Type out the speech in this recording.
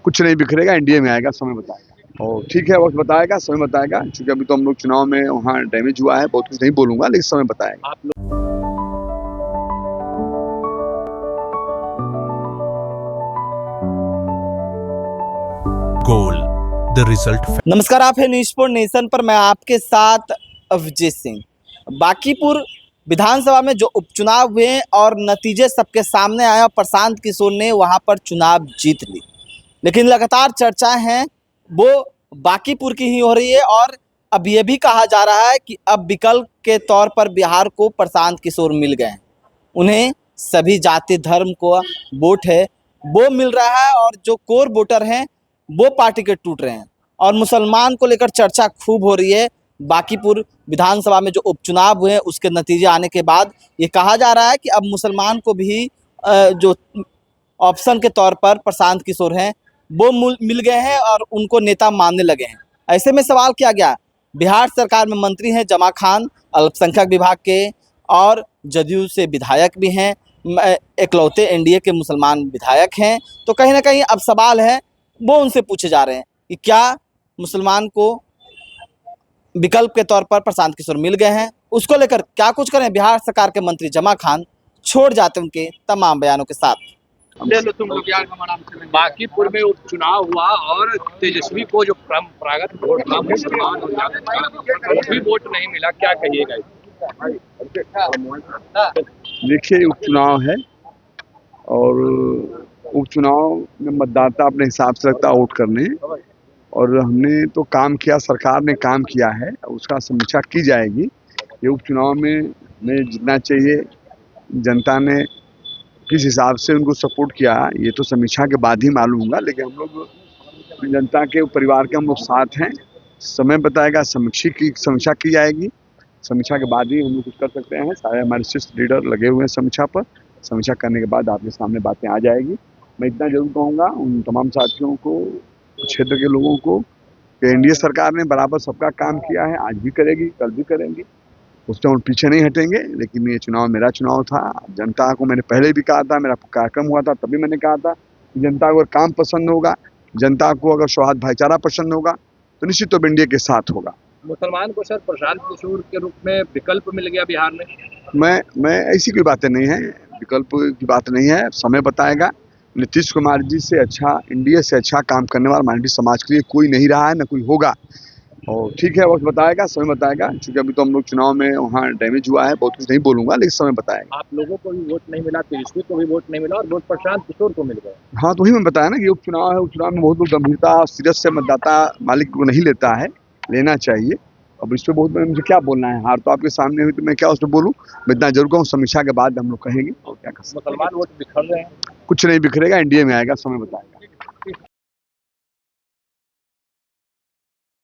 कुछ नहीं बिखरेगा, एनडीए में आएगा, समय बताएगा। और ठीक है, वक्त बताएगा, समय बताएगा। क्योंकि अभी तो हम लोग चुनाव में वहाँ डैमेज हुआ है, बहुत कुछ नहीं बोलूंगा, लेकिन समय बताएगा। Goal the result. नमस्कार, आप है न्यूज़ नेशन पर। मैं आपके साथ अभिजीत सिंह। बांकीपुर विधानसभा में जो उपचुनाव हुए और नतीजे सबके सामने आए और प्रशांत किशोर ने वहां पर चुनाव जीत ली, लेकिन लगातार चर्चाएं हैं वो बांकीपुर की ही हो रही है। और अब ये भी कहा जा रहा है कि अब विकल्प के तौर पर बिहार को प्रशांत किशोर मिल गए हैं। उन्हें सभी जाति धर्म को वोट है वो मिल रहा है और जो कोर वोटर हैं वो पार्टी के टूट रहे हैं। और मुसलमान को लेकर चर्चा खूब हो रही है। बांकीपुर विधानसभा में जो उपचुनाव हुए उसके नतीजे आने के बाद ये कहा जा रहा है कि अब मुसलमान को भी जो ऑप्शन के तौर पर प्रशांत किशोर हैं वो मिल गए हैं और उनको नेता मानने लगे हैं। ऐसे में सवाल किया गया, बिहार सरकार में मंत्री हैं जमा खान, अल्पसंख्यक विभाग के, और जदयू से विधायक भी हैं, इकलौते एनडीए के मुसलमान विधायक हैं। तो कहीं ना कहीं अब सवाल है वो उनसे पूछे जा रहे हैं कि क्या मुसलमान को विकल्प के तौर पर प्रशांत किशोर मिल गए हैं, उसको लेकर क्या कुछ करें। बिहार सरकार के मंत्री जमा खान छोड़ जाते उनके तमाम बयानों के साथ। बांकीपुर में उपचुनाव हुआ और तेजस्वी को जो परंपरागत वोट था मुसलमान और जाति का वो भी वोट नहीं मिला, क्या कहिएगा? देखिए, उपचुनाव है और उपचुनाव में मतदाता अपने हिसाब से लगता है वोट करने, और हमने तो काम किया, सरकार ने काम किया है, उसका समीक्षा की जाएगी। ये उपचुनाव में हमें जितना चाहिए, जनता ने किस हिसाब से उनको सपोर्ट किया, ये तो समीक्षा के बाद ही मालूम होगा। लेकिन हम लोग जनता के परिवार के हम लोग साथ हैं। समय बताएगा, समीक्षा की जाएगी। समीक्षा के बाद ही हम लोग कुछ कर सकते हैं। सारे हमारे शीर्ष लीडर लगे हुए हैं समीक्षा पर। समीक्षा करने के बाद आपके सामने बातें आ जाएगी। मैं इतना जरूर कहूँगा उन तमाम साथियों को, क्षेत्र के लोगों को, कि एनडीए सरकार ने बराबर सबका काम किया है, आज भी करेगी, कल भी करेंगी, उससे हम पीछे नहीं हटेंगे। लेकिन ये चुनाव मेरा चुनाव था। जनता को मैंने पहले भी कहा था, मेरा कार्यक्रम हुआ था तभी मैंने कहा था कि जनता को अगर काम पसंद होगा, जनता को अगर सौहार्द भाईचारा पसंद होगा तो निश्चित तो एनडीए के साथ होगा। मुसलमान को सर प्रशांत किशोर के रूप में विकल्प मिल गया बिहार में। मैं ऐसी कोई बातें नहीं है, विकल्प की बात नहीं है, समय बताएगा। नीतीश कुमार जी से अच्छा, एनडीए से अच्छा काम करने वाला माइनॉरिटी समाज के लिए कोई नहीं रहा है, न कोई होगा। और ठीक है, वक्त बताएगा, समय बताएगा। क्योंकि अभी तो हम लोग चुनाव में वहाँ डैमेज हुआ है, बहुत कुछ नहीं बोलूंगा, लेकिन समय बताएगा। आप लोगों को भी वोट नहीं मिला, तेजस्वी को भी वोट नहीं मिला और वोट प्रशांत किशोर को मिल गए। हाँ, तो वही मैं बताया ना कि उपचुनाव है। उपचुनाव में बहुत लोग गंभीरता और सीरियस से मतदाता मालिक को नहीं लेता है, लेना चाहिए। अब इस पर बहुत मुझे क्या बोलना है, हार तो आपके सामने हुई तो मैं क्या उस पर बोलूँ। मैं इतना जरूर कहूँ, समीक्षा के बाद हम लोग कहेंगे और क्या कर सकते हैं। मुसलमान वोट बिखर रहे हैं। कुछ नहीं बिखरेगा, एनडीए में आएगा, समय बताएगा।